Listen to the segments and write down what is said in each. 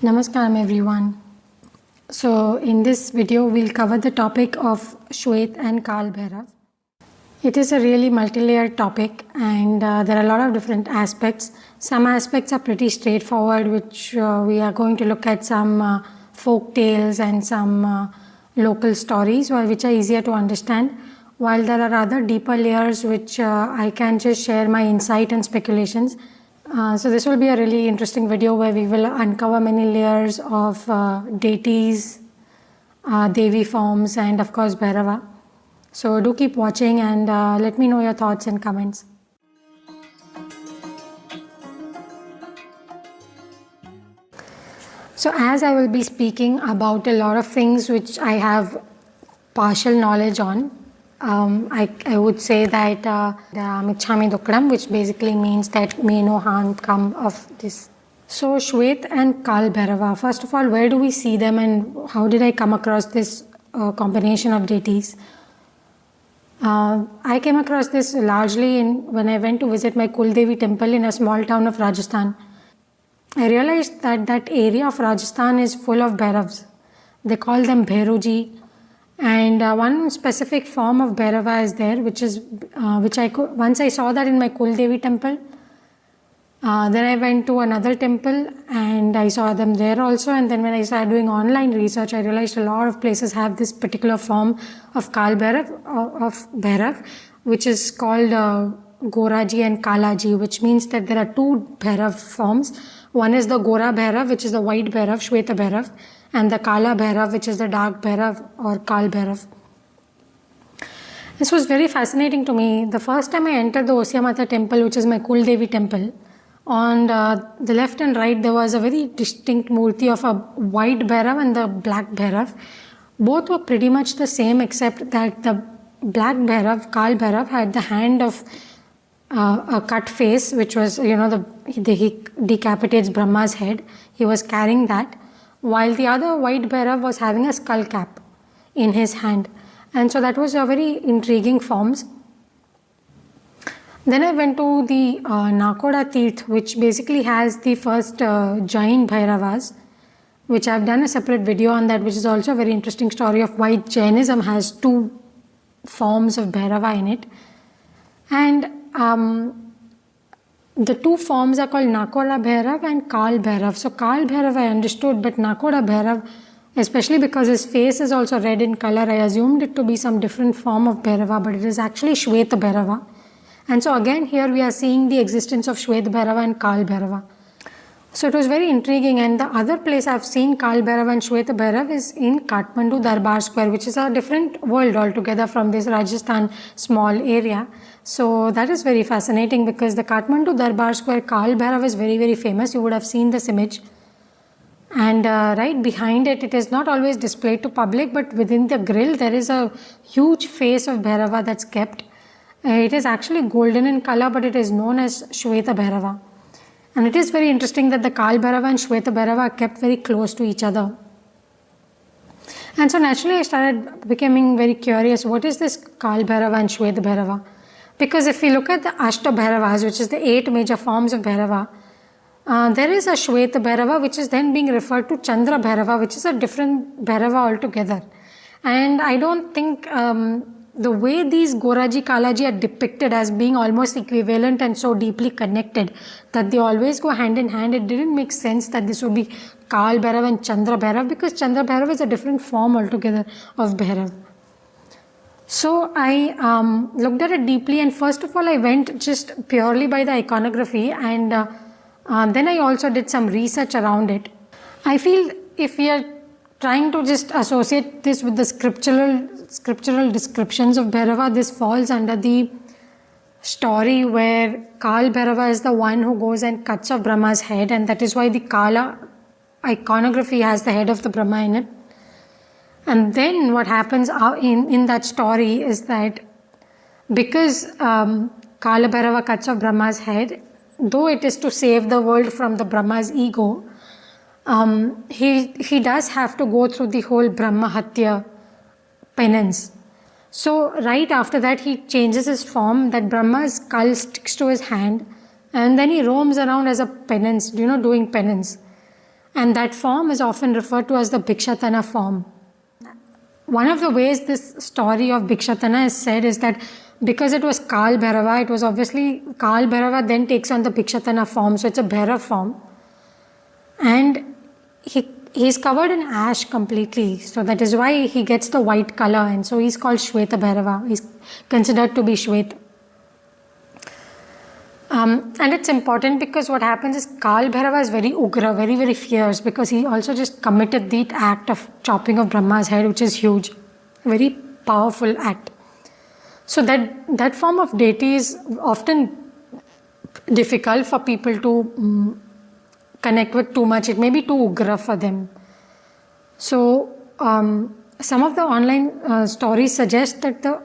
Namaskaram everyone. So in this video we'll cover the topic of Shwet and Kaal Bhairav. It is a really multi-layered topic and there are a lot of different aspects. Some aspects are pretty straightforward, which we are going to look at some folk tales and some local stories which are easier to understand, while there are other deeper layers which I can just share my insight and speculations. So this will be a really interesting video where we will uncover many layers of deities, Devi forms, and of course Bhairava. So do keep watching and let me know your thoughts and comments. So as I will be speaking about a lot of things which I have partial knowledge on, I would say that Michhami Dukram, which basically means that may no harm come of this. So Shwet and Kaal Bhairava, first of all, where do we see them and how did I come across this combination of deities? I came across this largely when I went to visit my Kul Devi temple in a small town of Rajasthan. I realized that that area of Rajasthan is full of Bhairavs. They call them Bhairuji. And one specific form of Bhairava is there, once I saw that in my Kul Devi temple. Then I went to another temple and I saw them there also. And then when I started doing online research, I realized a lot of places have this particular form of Kaal Bhairav, which is called Goraji and Kalaji, which means that there are two Bhairav forms. One is the Gowri Bhairav, which is the white Bhairav, Shweta Bhairav, and the Kala Bhairav, which is the dark Bhairav or Kaal Bhairav. This was very fascinating to me. The first time I entered the Osiamata temple, which is my Kul Devi temple, on the left and right there was a very distinct murti of a white Bhairav and the black Bhairav. Both were pretty much the same, except that the black Bhairav, Kaal Bhairav, had the hand of a cut face, which was, he decapitates Brahma's head. He was carrying that, while the other white Bhairav was having a skull cap in his hand. And so that was a very intriguing forms. Then I went to the Nakoda Tirth, which basically has the first Jain Bhairavas, which I've done a separate video on that, which is also a very interesting story of why Jainism has two forms of Bhairava in it. And the two forms are called Nakoda Bhairav and Kaal Bhairav. So Kaal Bhairav I understood, but Nakoda Bhairav, especially because his face is also red in color, I assumed it to be some different form of Bhairava, but it is actually Shweta Bhairava. And so again here we are seeing the existence of Shweta Bhairava and Kaal Bhairava. So it was very intriguing, and the other place I've seen Kaal Bhairava and Shweta Bhairava is in Kathmandu Darbar Square, which is a different world altogether from this Rajasthan small area. So that is very fascinating because the Kathmandu Darbar Square Kaal Bhairava is very, very famous. You would have seen this image. And right behind it, it is not always displayed to public, but within the grill there is a huge face of Bhairava that's kept. It is actually golden in color, but it is known as Shweta Bhairava. And it is very interesting that the Kaal Bhairava and Shweta Bhairava are kept very close to each other. And so naturally I started becoming very curious, what is this Kaal Bhairava and Shweta Bhairava? Because if we look at the Ashta Bhairavas, which is the 8 major forms of Bhairava, there is a Shweta Bhairava which is then being referred to Chandra Bhairava, which is a different Bhairava altogether. And I don't think the way these Goraji Kalaji are depicted as being almost equivalent and so deeply connected that they always go hand in hand, it didn't make sense that this would be Kaal Bhairav and Chandra Bhairav, because Chandra Bhairav is a different form altogether of Bhairav. So I looked at it deeply, and first of all I went just purely by the iconography, and then I also did some research around it. I feel if we are trying to just associate this with the scriptural descriptions of Bhairava, this falls under the story where Kaal Bhairava is the one who goes and cuts off Brahma's head, and that is why the Kala iconography has the head of the Brahma in it. And then what happens in that story is that because Kaal Bhairava cuts off Brahma's head, though it is to save the world from the Brahma's ego, he does have to go through the whole Brahma Hatya penance. So right after that he changes his form, that Brahma's skull sticks to his hand, and then he roams around as a penance, doing penance. And that form is often referred to as the Bhikshayatana form. One of the ways this story of Bhikshayatana is said is that because it was Kaal Bhairava, it was obviously Kaal Bhairava then takes on the Bhikshayatana form, so it's a Bhairav form. And he's covered in ash completely, so that is why he gets the white color, and so he's called Shweta Bhairava. He's considered to be Shwet. And it's important because what happens is Kaal Bhairava is very ugra, very, very fierce, because he also just committed the act of chopping of Brahma's head, which is huge. A very powerful act. So that form of deity is often difficult for people to connect with too much. It may be too ugra for them. So some of the online stories suggest that the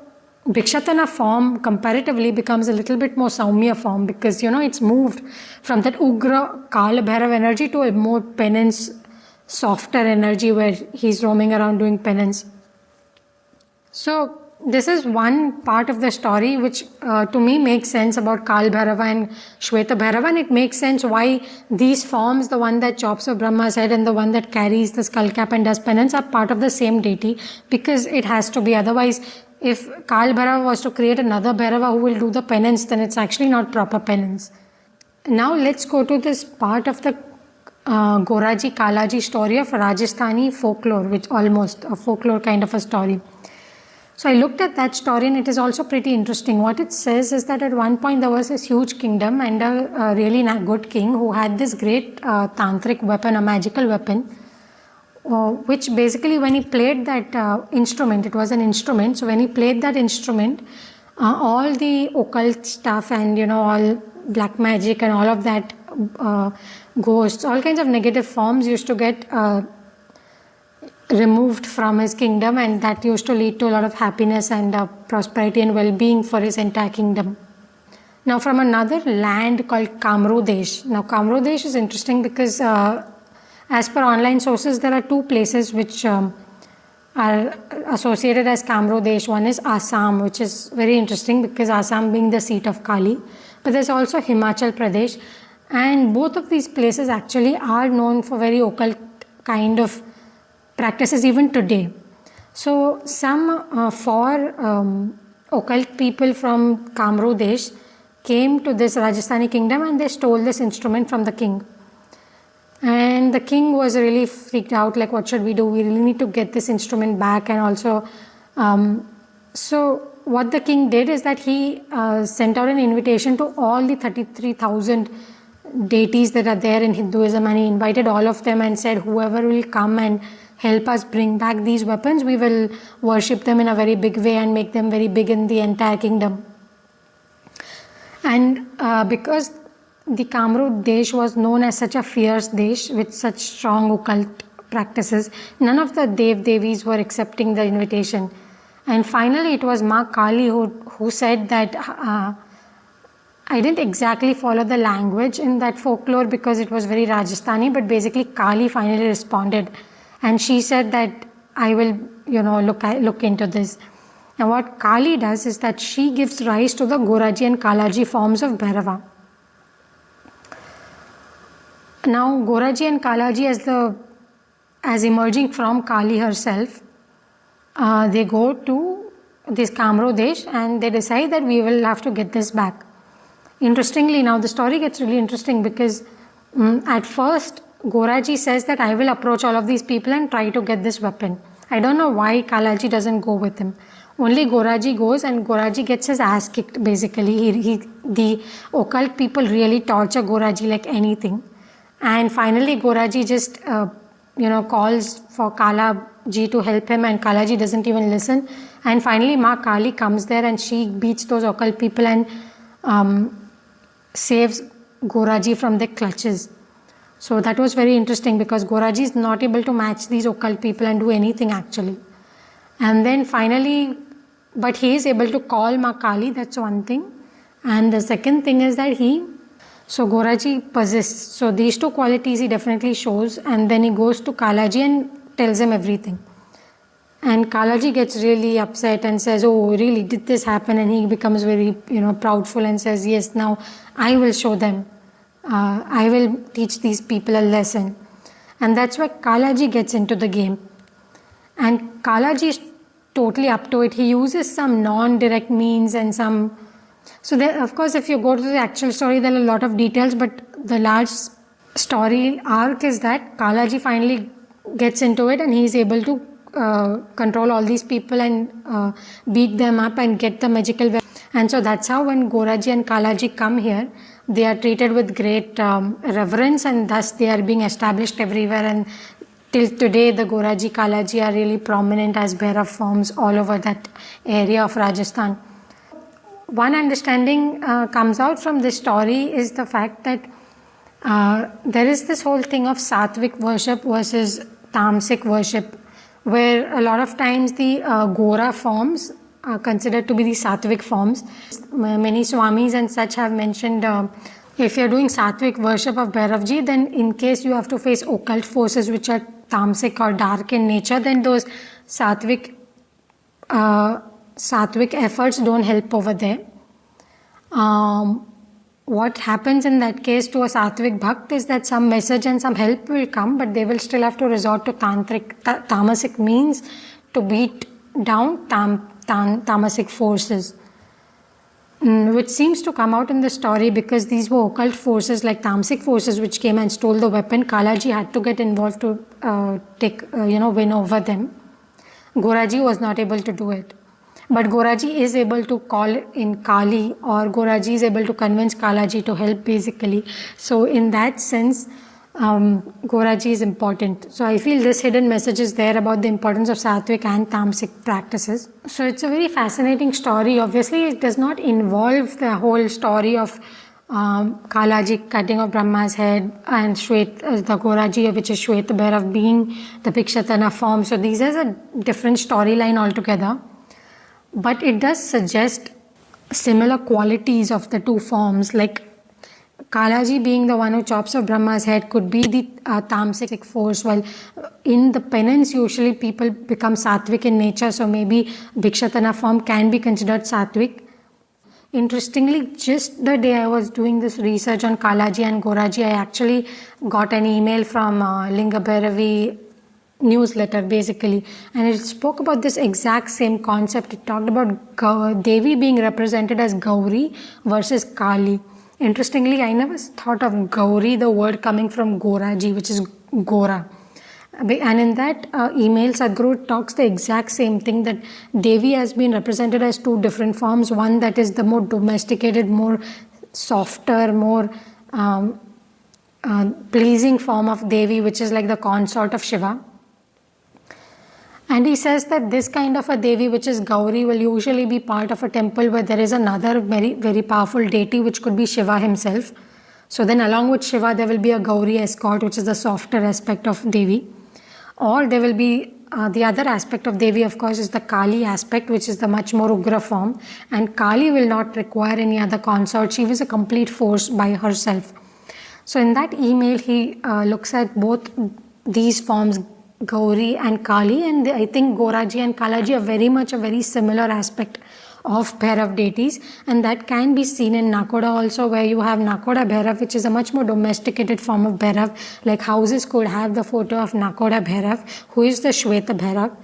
Bhikshayatana form comparatively becomes a little bit more Saumya form, because it's moved from that ugra Kaal Bhairav energy to a more penance, softer energy where he's roaming around doing penance. So this is one part of the story which to me makes sense about Kaal Bhairava and Shweta Bhairava, and it makes sense why these forms, the one that chops off Brahma's head and the one that carries the skull cap and does penance, are part of the same deity, because it has to be. Otherwise, if Kaal Bhairava was to create another Bhairava who will do the penance, then it's actually not proper penance. Now let's go to this part of the Goraji Kalaji story of Rajasthani folklore, which almost a folklore kind of a story. So I looked at that story, and it is also pretty interesting. What it says is that at one point there was this huge kingdom and a really good king who had this great tantric weapon, a magical weapon, which basically when he played that instrument, it was an instrument, so when he played that instrument, all the occult stuff and all black magic and all of that, ghosts, all kinds of negative forms used to get removed from his kingdom, and that used to lead to a lot of happiness and prosperity and well-being for his entire kingdom. Now from another land called Kamru Desh. Now Kamru Desh is interesting because as per online sources, there are two places which are associated as Kamru Desh. One is Assam, which is very interesting because Assam being the seat of Kali, but there's also Himachal Pradesh, and both of these places actually are known for very occult kind of practices even today. So some four occult people from Kamru Desh came to this Rajasthani kingdom and they stole this instrument from the king. And the king was really freaked out, like, what should we do? We really need to get this instrument back. And also, so what the king did is that he sent out an invitation to all the 33,000 deities that are there in Hinduism, and he invited all of them and said, whoever will come and help us bring back these weapons, we will worship them in a very big way and make them very big in the entire kingdom. And because the Kamru Desh was known as such a fierce Desh with such strong occult practices, none of the Dev-Devis were accepting the invitation. And finally it was Ma Kali who said that I didn't exactly follow the language in that folklore because it was very Rajasthani, but basically Kali finally responded. And she said that I will, look into this. Now what Kali does is that she gives rise to the Goraji and Kalaji forms of Bhairava. Now Goraji and Kalaji as emerging from Kali herself, they go to this Kamru Desh and they decide that we will have to get this back. Interestingly, now the story gets really interesting because at first Goraji says that I will approach all of these people and try to get this weapon. I don't know why Kalaji doesn't go with him. Only Goraji goes, and Goraji gets his ass kicked basically. The occult people really torture Goraji like anything. And finally Goraji just calls for Kalaji to help him, and Kalaji doesn't even listen. And finally Ma Kali comes there and she beats those occult people and saves Goraji from their clutches. So that was very interesting because Goraji is not able to match these occult people and do anything actually. And then finally, but he is able to call Ma Kali, that's one thing. And the second thing is that so Goraji persists. So these two qualities he definitely shows, and then he goes to Kalaji and tells him everything. And Kalaji gets really upset and says, oh, really, did this happen? And he becomes very, proudful and says, yes, now I will show them. I will teach these people a lesson. And that's where Kalaji gets into the game. And Kalaji is totally up to it. He uses some non-direct means and some... So there, of course, if you go to the actual story, there are a lot of details, but the large story arc is that Kalaji finally gets into it and he is able to control all these people and beat them up and get the magical weapon. And so that's how when Goraji and Kalaji come here, they are treated with great reverence, and thus they are being established everywhere. And till today, the Goraji Kalaji are really prominent as Bhairav forms all over that area of Rajasthan. One understanding comes out from this story is the fact that there is this whole thing of Sattvic worship versus Tamasic worship, where a lot of times the Gora forms are considered to be the Sattvic forms. Many Swamis and such have mentioned if you're doing Sattvic worship of Bhairavji, then in case you have to face occult forces which are Tamasic or dark in nature, then those Sattvic efforts don't help over there. What happens in that case to a Sattvic Bhakt is that some message and some help will come, but they will still have to resort to Tamasic means to beat down Tamasic forces. Which seems to come out in the story because these were occult forces like Tamasic forces which came and stole the weapon. Kalaji had to get involved to win over them. Goraji was not able to do it. But Goraji is able to call in Kali, or Goraji is able to convince Kalaji to help basically. So in that sense, Goraji is important. So I feel this hidden message is there about the importance of Sattvic and Tamasic practices. So it's a very fascinating story. Obviously, it does not involve the whole story of Kalaji cutting of Brahma's head and the Goraji, which is Shwet Bhairav, being the Bhikshayatana form. So these are a different storyline altogether. But it does suggest similar qualities of the two forms, like Kalaji being the one who chops off Brahma's head could be the Tamasic force, while in the penance usually people become Sattvic in nature, so maybe Bhikshayatana form can be considered Sattvic. Interestingly, just the day I was doing this research on Kalaji and Goraji, I actually got an email from Linga Bhairavi newsletter basically, and it spoke about this exact same concept. It talked about Devi being represented as Gowri versus Kali. Interestingly, I never thought of Gowri, the word coming from Goraji, which is Gora. And in that email, Sadhguru talks the exact same thing, that Devi has been represented as two different forms. One that is the more domesticated, more softer, more pleasing form of Devi, which is like the consort of Shiva. And he says that this kind of a Devi, which is Gowri, will usually be part of a temple where there is another very, very powerful deity, which could be Shiva himself. So then along with Shiva, there will be a Gowri escort, which is the softer aspect of Devi. Or there will be the other aspect of Devi, of course, is the Kali aspect, which is the much more Ugra form. And Kali will not require any other consort. She was a complete force by herself. So in that email, he looks at both these forms, Gowri and Kali, and I think Goraji and Kalaji are very much a very similar aspect of Bhairav deities, and that can be seen in Nakoda also, where you have Nakoda Bhairav, which is a much more domesticated form of Bhairav. Like houses could have the photo of Nakoda Bhairav, who is the Shweta Bhairav,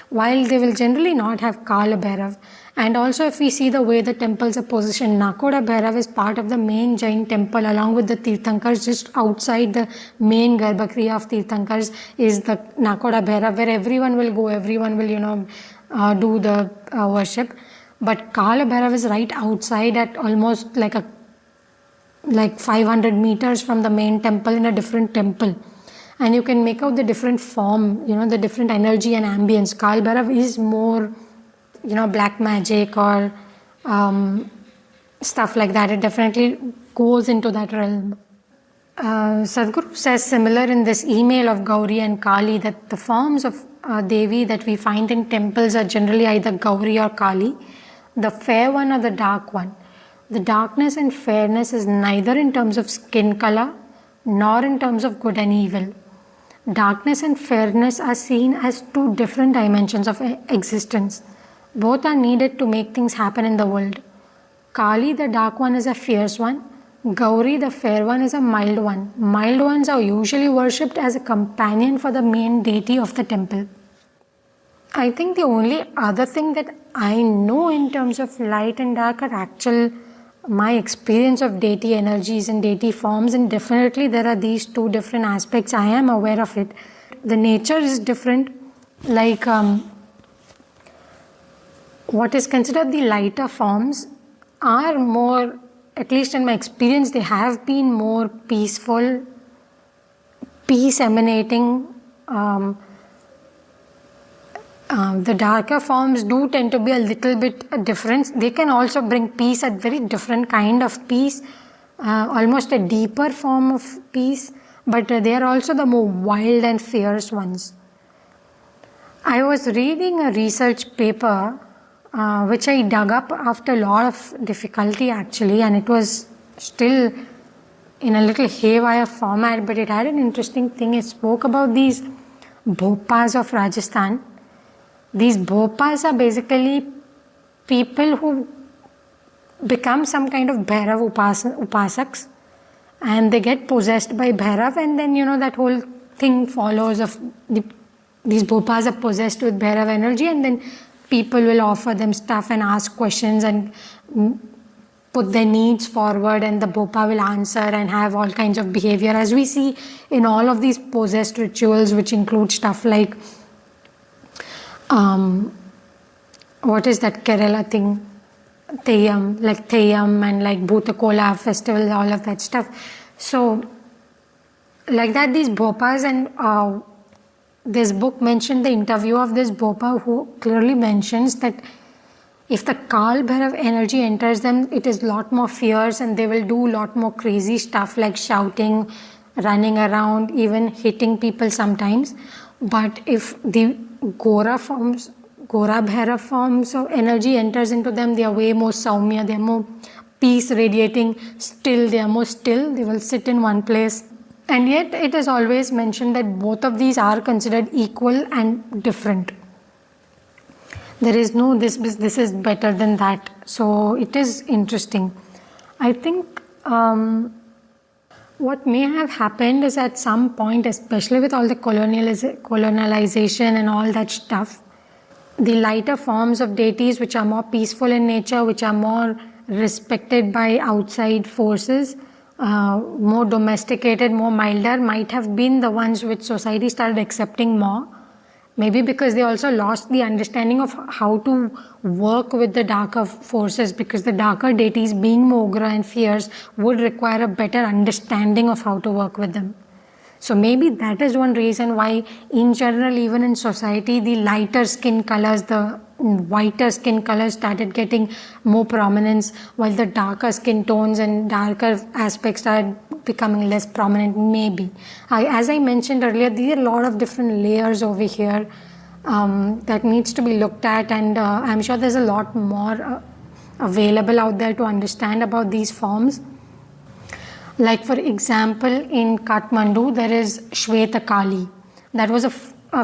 while they will generally not have Kaal Bhairav. And also if we see the way the temples are positioned, Nakoda Bhairav is part of the main Jain temple along with the Tirthankars. Just outside the main Garbhagriha of Tirthankars is the Nakoda Bhairav, where everyone will go, everyone will do the worship. But Kaal Bhairav is right outside at almost like 500 meters from the main temple in a different temple. And you can make out the different form, the different energy and ambience. Kaal Bhairav is more, black magic or stuff like that. It definitely goes into that realm. Sadhguru says similar in this email of Gowri and Kali, that the forms of Devi that we find in temples are generally either Gowri or Kali, the fair one or the dark one. The darkness and fairness is neither in terms of skin color nor in terms of good and evil. Darkness and fairness are seen as two different dimensions of existence. Both are needed to make things happen in the world. Kali, the dark one, is a fierce one, Gowri, the fair one, is a mild one. Mild ones are usually worshipped as a companion for the main deity of the temple. I think the only other thing that I know in terms of light and dark are my experience of deity energies and deity forms, and definitely there are these two different aspects. I am aware of it. The nature is different. Like what is considered the lighter forms are more, at least in my experience, they have been more peaceful, peace emanating. The darker forms do tend to be a little bit different. They can also bring peace, a very different kind of peace, almost a deeper form of peace, but they are also the more wild and fierce ones. I was reading a research paper which I dug up after a lot of difficulty actually, and it was still in a little haywire format, but it had an interesting thing. It spoke about these Bhopas of Rajasthan. These Bhopas are basically people who become some kind of Bhairav upasaks, and they get possessed by Bhairav, and then that whole thing follows of these Bhopas are possessed with Bhairav energy, and then people will offer them stuff and ask questions and put their needs forward, and the Bhopa will answer and have all kinds of behavior, as we see in all of these possessed rituals, which include stuff like what is that Kerala thing? Theyyam and like Bhutakola festival, all of that stuff. So, like that, these Bhopas, and this book mentioned the interview of this Bhopa who clearly mentions that if the Kaal Bhairav energy enters them, it is a lot more fierce and they will do a lot more crazy stuff like shouting, running around, even hitting people sometimes. But if the Gora Bhairav forms of energy enters into them, they are way more Saumya, they are more peace radiating, still, they are more still, they will sit in one place. And yet it is always mentioned that both of these are considered equal and different. There is no this is better than that. So it is interesting. I think what may have happened is at some point, especially with all the colonialization and all that stuff, the lighter forms of deities which are more peaceful in nature, which are more respected by outside forces, more domesticated, more milder, might have been the ones which society started accepting more. Maybe because they also lost the understanding of how to work with the darker forces, because the darker deities, being more ugra and fierce, would require a better understanding of how to work with them. So maybe that is one reason why in general, even in society, the lighter skin colors, the whiter skin colors started getting more prominence, while the darker skin tones and darker aspects started becoming less prominent, maybe. As I mentioned earlier, there are a lot of different layers over here that needs to be looked at, and I'm sure there's a lot more available out there to understand about these forms. Like for example, in Kathmandu, there is Shwet Kaal. That was a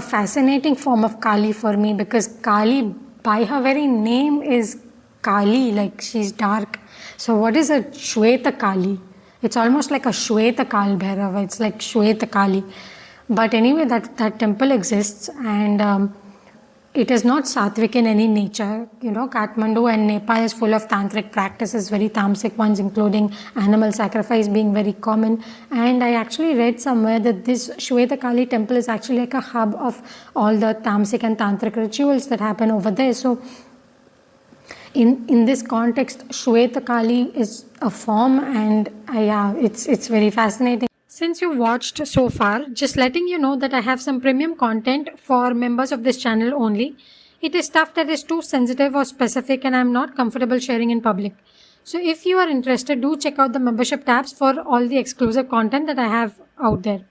fascinating form of Kali for me, because Kali, by her very name, is Kali, like she's dark. So what is a Shwet Kaal? It's almost like a Shwet Kaal Bhairava. It's like Shwet Kali. But anyway, that temple exists, and it is not Sattvic in any nature. Kathmandu and Nepal is full of tantric practices, very tamasic ones, including animal sacrifice being very common. And I actually read somewhere that this Shweta Kali temple is actually like a hub of all the tamasic and tantric rituals that happen over there. So in this context, Shweta Kali is a form, and it's very fascinating. Since you watched so far, just letting you know that I have some premium content for members of this channel only. It is stuff that is too sensitive or specific and I'm not comfortable sharing in public. So if you are interested, do check out the membership tabs for all the exclusive content that I have out there.